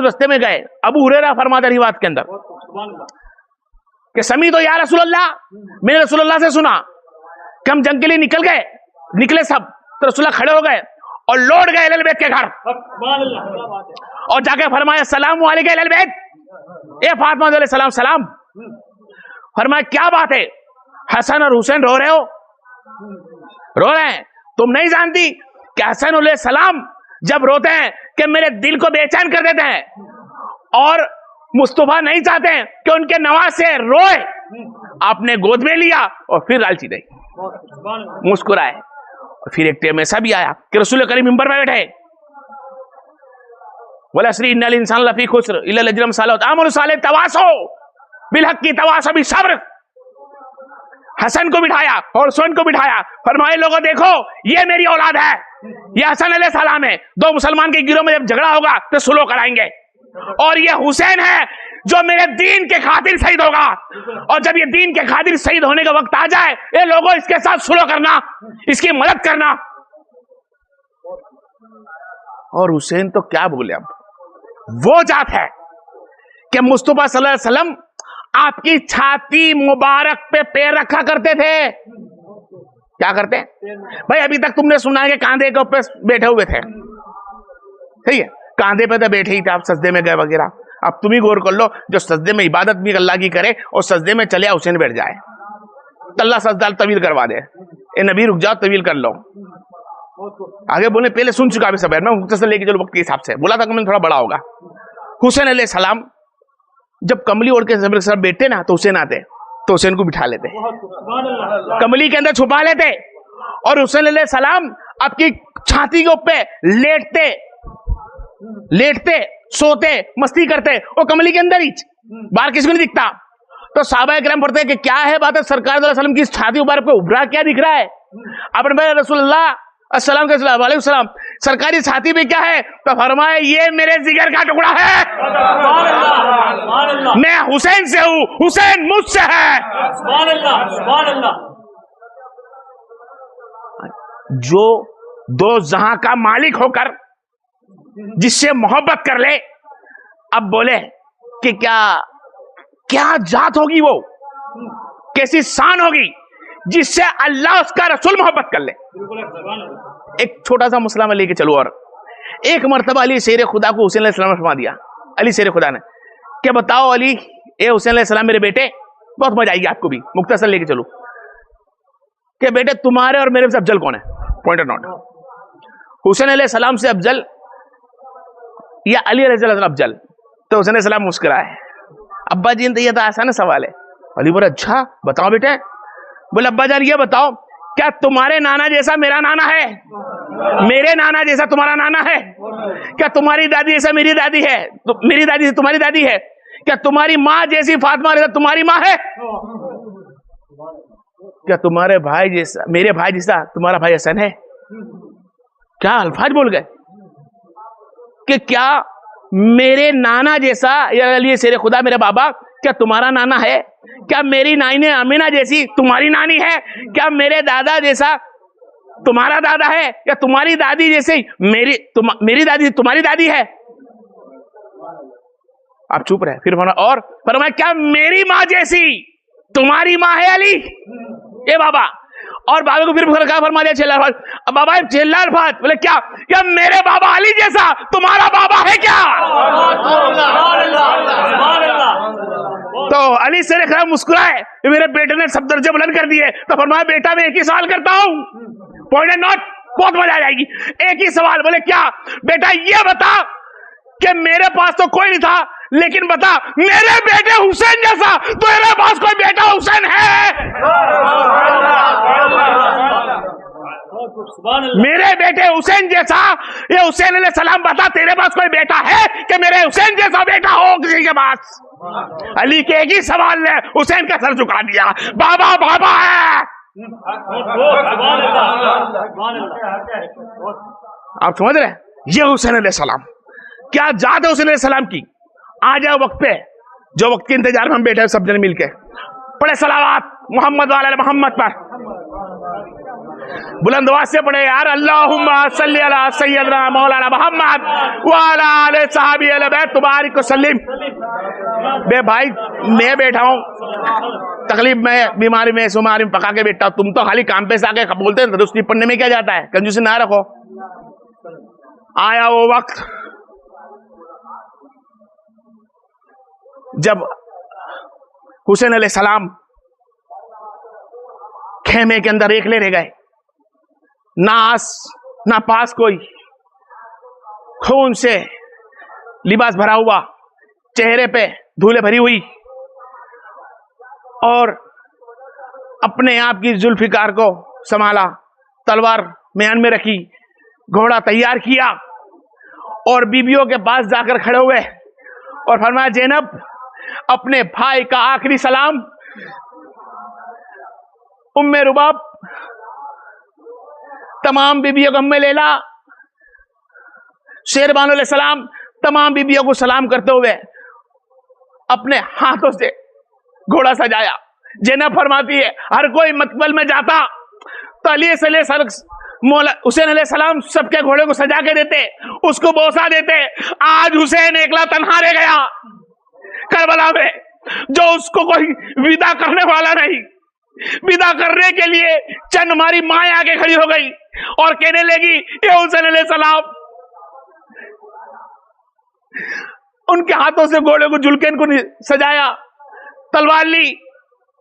رستے میں گئے, ابو ہریرہ فرماتے روایت کے اندر کہ سمیع تو یا رسول اللہ, میں نے رسول اللہ سے سنا کہ ہم جنگ کے لیے نکلے سب, تو رسول اللہ کھڑے ہو گئے اور لوٹ گئے اہل بیت کے گھر, اور جا کے فرمایا السلام علیکم اہل بیت, اے فاطمہ علیہ السلام سلام. فرمایا کیا بات ہے, حسن اور حسین رو رہے ہو؟ رو رہے ہیں. تم نہیں جانتی کہ حسن علیہ السلام جب روتے ہیں کہ میرے دل کو بے چین کر دیتے ہیں, اور مصطفیٰ نہیں چاہتے ہیں کہ ان کے نواز سے روئے. آپ نے گود میں لیا اور پھر لالچی نہیں, مسکرائے. اور پھر ایک ٹائم ایسا بھی آیا کہ رسول کریم منبر میں بیٹھے, والعصر ان الانسان لفی خسر الا الذین آمنوا وعملوا الصالحات تواصوا بالحق تواصوا بالصبر. حسن کو بٹھایا اور حسین کو بٹھایا, فرمائے لوگوں دیکھو یہ میری اولاد ہے, یہ حسن علیہ السلام ہے, دو مسلمان کے گروہ میں جب جھگڑا ہوگا تو سلو کرائیں گے, اور یہ حسین ہے جو میرے دین کے خاطر شہید ہوگا, اور جب یہ دین کے خاطر شہید ہونے کا وقت آ جائے یہ لوگوں اس کے ساتھ سلو کرنا, اس کی مدد کرنا. اور حسین تو کیا بولے, اب وہ ذات ہے کہ مصطفیٰ صلی اللہ علیہ وسلم آپ کی چھاتی مبارک پہ پیر رکھا کرتے تھے. کیا کرتے ہیں بھائی؟ ابھی تک تم نے سنا ہے کہ کاندھے کے اوپر بیٹھے ہوئے تھے, صحیح ہے, کاندھے پہ تو بیٹھے ہی تھے, آپ سجدے میں گئے وغیرہ. اب تم ہی غور کر لو, جو سجدے میں عبادت بھی اللہ کی کرے اور سجدے میں چلے حسین بیٹھ جائے تو اللہ سجدہ طویل کروا دے. اے نبی رک جاؤ, طویل کر لو. آگے بولے, پہلے سن چکا بھی سب ہے, میں مختصر لے کے چلو وقت کے حساب سے, بولا تھا کہ میں تھوڑا بڑا ہوگا. حسین علیہ السلام جب کملی اوڑھ کے سب بیٹھتے نا تو حسین آتے, تو حسین کو بٹھا لیتے, کملی کے اندر چھپا لیتے, اور حسین علیہ السلام آپ کی چھاتی کے اوپر لیٹتے سوتے مستی کرتے, وہ کملی کے اندر ہی, باہر کسی کو نہیں دکھتا. تو صحابہ کرام پڑھتے کہ کیا ہے بات ہے, سرکار صلی اللہ علیہ وسلم کی چھاتی اوپر پہ ابھرا کیا دکھ رہا ہے؟ اپنے بھائی رسول اللہ السلام کے علیہ السلام سرکاری چھاتی پہ کیا ہے؟ تو فرمایا یہ میرے جگر کا ٹکڑا ہے, میں حسین سے ہوں, حسین مجھ سے ہے. جو دو جہاں کا مالک ہو کر جس سے محبت کر لے, اب بولے کہ کیا ذات ہوگی, وہ کیسی شان ہوگی جس سے اللہ اس کا رسول محبت کر لے. ایک چھوٹا سا مسئلہ میں لے کے چلو. اور ایک مرتبہ علی شیر خدا کو حسین علیہ السلام نے فرما دیا, علی شیر خدا نے کہ بتاؤ علی, اے حسین علیہ السلام میرے بیٹے, بہت مزہ آئے گی آپ کو بھی, مختصر لے کے چلو, کہ بیٹے تمہارے اور میرے سے افضل کون ہے؟ Point note. حسین علیہ السلام سے افضل یا علی علیہ السلام افضل؟ تو حسین علیہ السلام مسکرائے, ابا جی یہ تو آسان سوال ہے. علی بولے اچھا بتاؤ بیٹے. بولے ابا جان یہ بتاؤ, کیا تمہارے نانا جیسا میرا نانا ہے؟ میرے نانا جیسا تمہارا نانا ہے؟ کیا تمہاری دادی جیسا میری دادی ہے؟ میری دادی سے تمہاری دادی ہے؟ کیا تمہاری ماں جیسی فاطمہ جیسا تمہاری ماں ہے؟ کیا تمہارے بھائی جیسا میرے بھائی جیسا تمہارا بھائی حسن ہے؟ کیا الفاظ بول گئے کہ کیا میرے نانا جیسا, یا علی شیر خدا میرے بابا, کیا تمہارا نانا ہے؟ کیا میری نانی امینہ جیسی تمہاری نانی ہے؟ کیا میرے دادا جیسا تمہارا دادا ہے؟ یا تمہاری دادی جیسی میری دادی تمہاری دادی ہے؟ آپ چپ رہے. پھر اور فرمایا کیا میری ماں جیسی تمہاری ماں ہے علی؟ اے بابا. اور بابا کو پھر فرما دیا چلا الفاظ, بابا چلا الفاظ, بولے کیا میرے بابا علی جیسا تمہارا بابا ہے کیا؟ تو علی سے مسکرائے, میرے بیٹے نے سب درجے بلند کر دیے. تو فرمایا بیٹا میں ایک ہی سوال کرتا ہوں, پوائنٹ نوٹ, بہت مزہ آ جائے گی. ایک ہی سوال. بولے کیا بیٹا یہ بتا کہ میرے پاس تو کوئی نہیں تھا, لیکن بتا میرے بیٹے حسین جیسا تو میرے پاس کوئی بیٹا حسین ہے؟ میرے بیٹے حسین جیسا, یہ حسین علیہ السلام بتا تیرے پاس کوئی بیٹا ہے کہ میرے حسین جیسا بیٹا ہو کسی کے پاس؟ علی کے ایک ہی سوال نے حسین کا سر جھکا دیا, بابا بابا ہے. آپ سمجھ رہے, یہ حسین علیہ السلام کیا ذات ہے حسین علیہ السلام کی. آ جائے وقت پہ, جو وقت کے انتظار میں ہم بیٹھے سب جنے مل کے پڑھے صلوات محمد وعلی محمد پر. बुलंद आवाज से पढ़े यार, अल्लाहुम्मा सल्ली अला सय्यदना मौलाना मोहम्मद व अला आले सहाबी अहले बैत तुबारिक व सल्लिम। बे भाई मैं बैठा हूँ, तकलीफ में, बीमारी में, सुमारी में पका के बैठा हूँ, तुम तो खाली काम पे से आके बोलते हैं दुरुस्ती पढ़ने में क्या जाता है, कंजूसी ना रखो। आया वो वक्त जब हुसैन अलैहिस्सलाम खेमे के अंदर एकले रह गए, ना आस ना पास कोई, खून से लिबास भरा हुआ, चेहरे पे धूले भरी हुई, और अपने आप की जुल्फिकार को संभाला, तलवार म्यान में रखी, घोड़ा तैयार किया और बीबियों के पास जाकर खड़े हुए और फरमाया, ज़ैनब अपने भाई का आखिरी सलाम, उम्मे रुबाब तमाम बीबियों को, उम्मे लैला, शेरबानो अलैहि सलाम तमाम बीबियों को सलाम करते हुए अपने हाथों से घोड़ा सजाया। ज़ैनब फरमाती है, हर कोई मतबल में जाता तो अली मौला हुसैन अलैहि सलाम सबके घोड़े को सजा के देते, उसको बोसा देते। आज हुसैन एकला तन्हा रह गया करबला में, जो उसको कोई विदा करने वाला नहीं। विदा करने के लिए चंद हमारी माँ आके खड़ी हो गई और कहने लगी, ये हुसैन अलैहि सलाम। उनके हाथों से घोड़े को, जुल्कैन को सजाया, तलवार ली,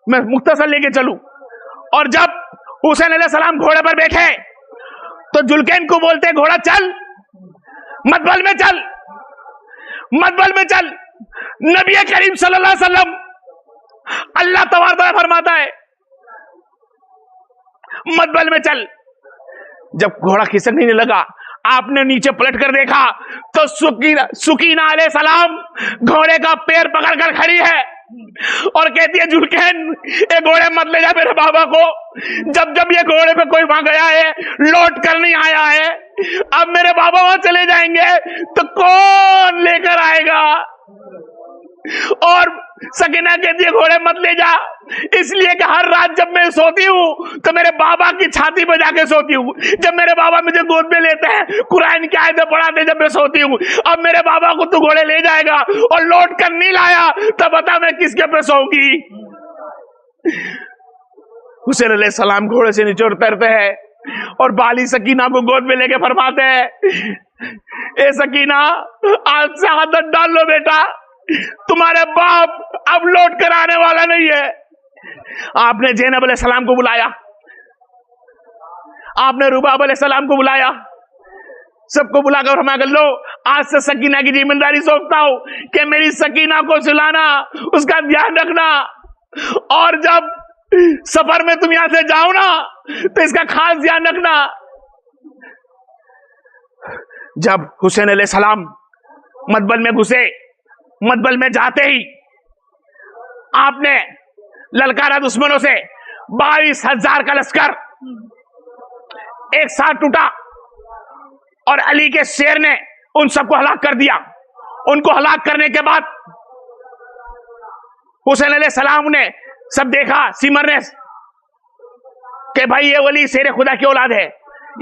मैं मुख्तसर लेके चलूं। और जब हुसैन अलैहि सलाम घोड़े पर बैठे तो जुल्कैन को बोलते, घोड़ा चल, मतबल में चल, मतबल में चल। नबी करीम सल्लल्लाहु अलैहि वसल्लम, अल्लाह तबारक व तआला फरमाता है, मतबल में चल। जब घोड़ा खिसकने लगा, आपने नीचे पलट कर देखा तो सुकीना अलैहि सलाम घोड़े का पैर पकड़कर खड़ी है और कहती है, जुल्कैन ये घोड़े मत ले जा मेरे बाबा को। जब जब ये घोड़े पे कोई वहां गया है, लौट कर नहीं आया है, अब मेरे बाबा वहां चले जाएंगे तो कौन लेकर आएगा। और सकीना कहती है, घोड़े मत ले जा, इसलिए कि हर रात जब मैं सोती हूँ तो मेरे बाबा की छाती पर जाके सोती हूँ। जब मेरे बाबा मुझे गोद में लेते हैं, कुरान की आयतें पढ़ाते जब मैं सोती हूँ। अब मेरे बाबा को तू घोड़े ले जाएगा और लौट कर नहीं लाया तो बता मैं किसके पे सोऊंगी। हुसैन अलैहि सलाम घोड़े से नीचे उतरते हैं और बाली सकीना को गोद में लेके फरमाते हैं, ए सकीना आज से आदत डाल लो बेटा, तुम्हारे बाप अब लौट कर आने वाला नहीं है। आपने ज़ैनब अलैहि सलाम को बुलाया, आपने रुबाब अलैहि सलाम को बुलाया, सबको बुलाकर फरमाया, लो आज से सकीना की जिम्मेदारी सौंपता हूं कि मेरी सकीना को सुलाना, उसका ध्यान रखना, और जब सफर में तुम यहां से जाओ ना तो इसका खास ध्यान रखना। जब हुसैन अलैहि सलाम मतबल में घुसे, मतबल में जाते ही आपने ललकारा दुश्मनों से 22,000 का लश्कर एक साथ टूटा और अली के शेर ने उन सबको हलाक कर दिया। उनको हलाक करने के बाद हुसैन अलैहि सलाम ने सब देखा, सिमरने कि भाई ये वली शेर खुदा की औलाद है,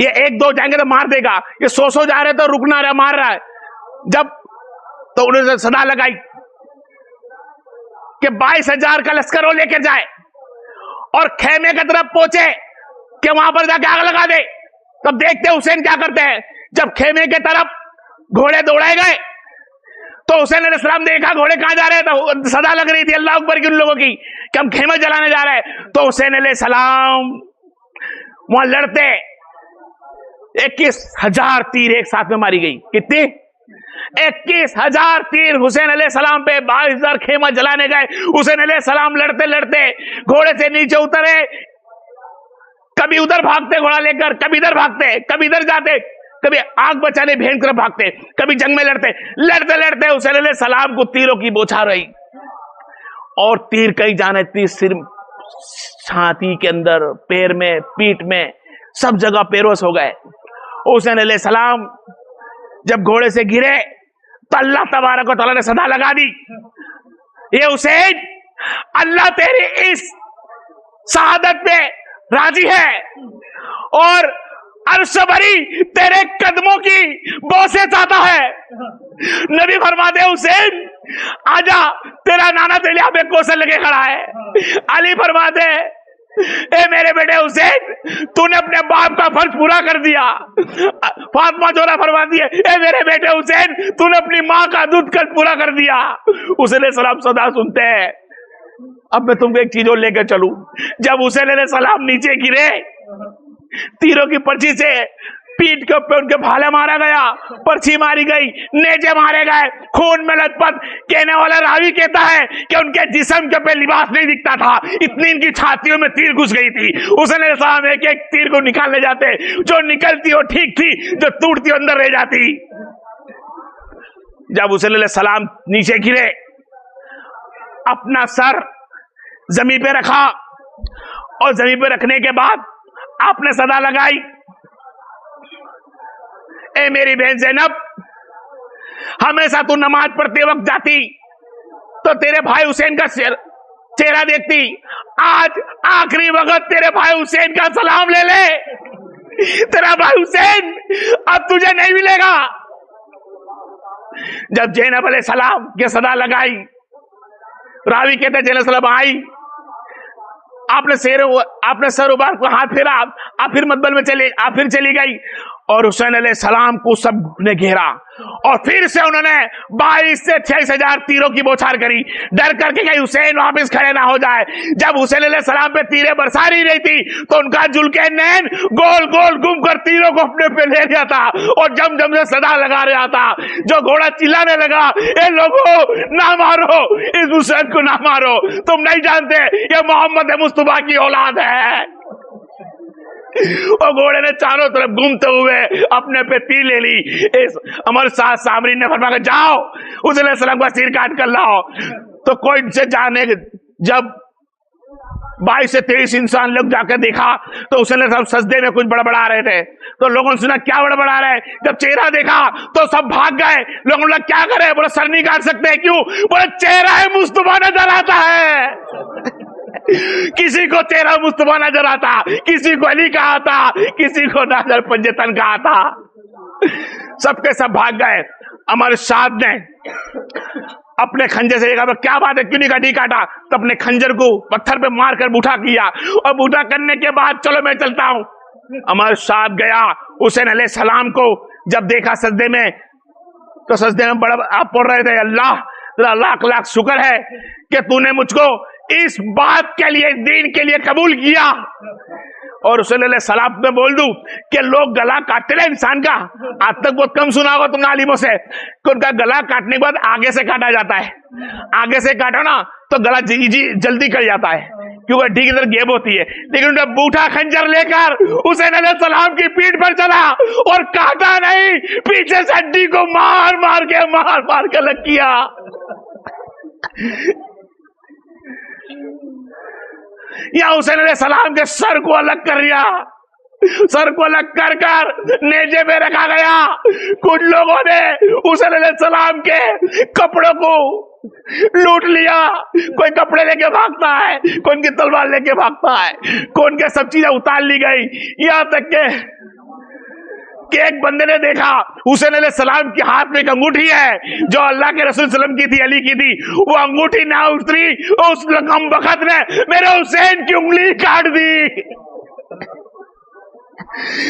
ये 1-2 जाएंगे तो मार देगा, ये 100 जा रहे तो रुकना रहा, मार रहा है। जब तो उन्होंने सदा लगाई कि 22,000 का लश्कर वो लेकर जाए और खेमे की तरफ पहुंचे कि वहां पर जाके आग लगा दे। तब देखते हुसैन क्या करते हैं, जब खेमे की तरफ घोड़े दौड़ाए गए तो हुसैन अलैहिस्सलाम देखा घोड़े कहां जा रहे हैं, तो सदा लग रही थी अल्लाह अकबर की उन लोगों की कि हम खेमे जलाने जा रहे हैं। तो हुसैन अलैहिस्सलाम वहां लड़ते 21,000 तीर एक साथ में मारी गई। कितनी? 21,000 तीर हुसैन अलैहिस्सलाम पे। 22,000 खेमा जलाने गए। हुसैन अलैहिस्सलाम लड़ते लड़ते घोड़े से नीचे उतरे, कभी उधर भागते घोड़ा लेकर, कभी इधर भागते, कभी इधर जाते, कभी आग बचाने भेड़ तरफ भागते, कभी जंग में लड़ते। लड़ते लड़ते हुसैन अलैहिस्सलाम को तीरों की बौछार रही और तीर कहीं जाने, तीर सिर, छाती के अंदर, पैर में, पीठ में, सब जगह पेरोस हो गए। हुसैन अलैहिस्सलाम जब घोड़े से गिरे तो अल्लाह तबारक व तआला ने सदा लगा दी, ये हुसैन, अल्लाह तेरी इस शहादत पे राजी है और अर्श भरी तेरे कदमों की बोसे चाहता है। नबी फरमाते हुसैन आजा, तेरा नाना तेरे यहाँ पे कौशल लगे खड़ा है। अली फरमाते ए मेरे बेटे हुसैन, तूने अपने बाप का फर्ज पूरा कर दिया। फातिमा जोरा फरमाती है ए मेरे बेटे हुसैन, तूने अपनी माँ का दूध कर्ज पूरा कर दिया। हुसैन सलाम सदा सुनते हैं। अब मैं तुमको एक चीज और लेकर चलूं। जब हुसैन सलाम नीचे गिरे, तीरों की पर्ची से पीठ के ऊपर उनके भाले मारा गया, पर्ची मारी गई, नेजे मारे गए, खून में लथपथ। कहने वाला रावी कहता है कि उनके जिस्म के ऊपर लिबास नहीं दिखता था, इतनी इनकी छातियों में तीर घुस गई थी। हुसैन साहब एक एक तीर को निकालने जाते, जो निकलती वो ठीक थी, जो टूटती अंदर रह जाती। जब हुसैन सलाम नीचे गिरे, अपना सर जमीन पे रखा और जमीन पे रखने के बाद आपने सदा लगाई, ए मेरी बहन ज़ैनब, हमेशा तू नमाज पढ़ते वक्त जाती तो तेरे भाई हुसैन का चेहरा देखती। आज आखिरी वक्त तेरे भाई हुसैन का सलाम ले ले। तेरा भाई हुसैन अब तुझे नहीं मिलेगा। जब ज़ैनब अलैहिस्सलाम के सदा लगाई, रावी कहते ज़ैनब सलाम आई, आपने सर उबार को हाथ फेरा, आप फिर मदबल में चली गई और हुसैन अलैहिस्सलाम को सब ने घेरा और फिर से उन्होंने 22 से 26 हजार तीरों की बौछार करी, डर करके कहीं हुसैन वापस खड़े ना हो जाए। जब हुसैन अलैहिस्सलाम पे तीरें बरसा रही थी तो उनका जुल्के-नैन गोल गोल घूम कर तीरों को अपने पे ले गया था और जम जम से सदा लगा रहा था। जो घोड़ा चिल्लाने लगा, ए लोगों ना मारो, इस हुसैन को ना मारो, तुम नहीं जानते ये मोहम्मद मुस्तफा की औलाद है। और घोड़े ने चारों तरफ घूमते हुए अपने पे तीर ले ली। इस अमर शाह सामरी ने फरमाया जाओ हुसैन सलाम का सिर काट कर लाओ। तो कोई से जाने, जब 22 से 23 इंसान लोग जाकर देखा तो हुसैन साहब सजदे में कुछ बड़बड़ा रहे थे। तो लोगों ने सुना क्या बड़बड़ा रहे। जब चेहरा देखा तो सब भाग गए। लोगों ने क्या करे, बोले सर नहीं काट सकते, क्यों? बोले चेहरा है मुस्तफा नजर आता है। किसी को चेहरा मुस्तफा नजर आता, किसी को अली का आता, किसी को नाजर पंजतन का आता। सबके सब भाग गए। अमर शाह ने अपने खंजर से देखा, क्या बात है, क्यों नहीं काटा? तो अपने खंजर को पत्थर पे मार कर बूढ़ा किया और बूढ़ा करने के बाद चलो मैं चलता हूं। अमर शाह गया, हुसैन अलैहिस्सलाम को जब देखा सजदे में, तो सजदे में बड़ा आप पढ़ रहे थे, अल्लाह लाख लाख शुक्र है कि तूने मुझको इस बात के लिए, दीन के लिए कबूल किया। और हुसैन सलाम में बोल दूं कि लोग गला काटते रहे इंसान का, आज तक बहुत कम सुना होगा तुमने आलिमों से कि उनका गला काटने के बाद आगे से काटा जाता है। आगे से काटो ना तो गला जल्दी कट जाता है क्योंकि ठीक इधर गेब होती है। लेकिन उनका बूढ़ा खंजर लेकर हुसैन सलाम की पीठ पर चला और काटा नहीं, पीछे से हड्डी को मार मार के लग किया। या हुसैन सलाम के सर को अलग कर दिया, सर को अलग कर कर नेजे में रखा गया। कुछ लोगों ने हुसैन सलाम के कपड़ों को लूट लिया। कोई कपड़े लेके भागता है, कोई उनकी तलवार लेके भागता है, कोई उनके सब चीजें उतार ली गई। यहां तक कि एक बंदे ने देखा हुसैन सलाम के हाथ में एक अंगूठी है जो अल्लाह के रसूल सल्लम की थी, अली की थी। वो अंगूठी ना उतरी, उस कम बखत ने मेरे हुसैन की उंगली काट दी।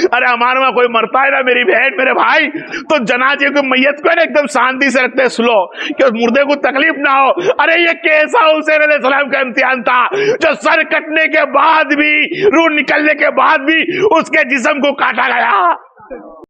अरे हमारे वहां कोई मरता है ना मेरी बहन मेरे भाई, तो जनाजे को मैयत को एकदम शांति से रखते स्लो कि उस मुर्दे को तकलीफ ना हो। अरे ये कैसा हुसैन सलाम का इम्तिहान था जो सर कटने के बाद भी, रूह निकलने के बाद भी उसके जिस्म को काटा गया।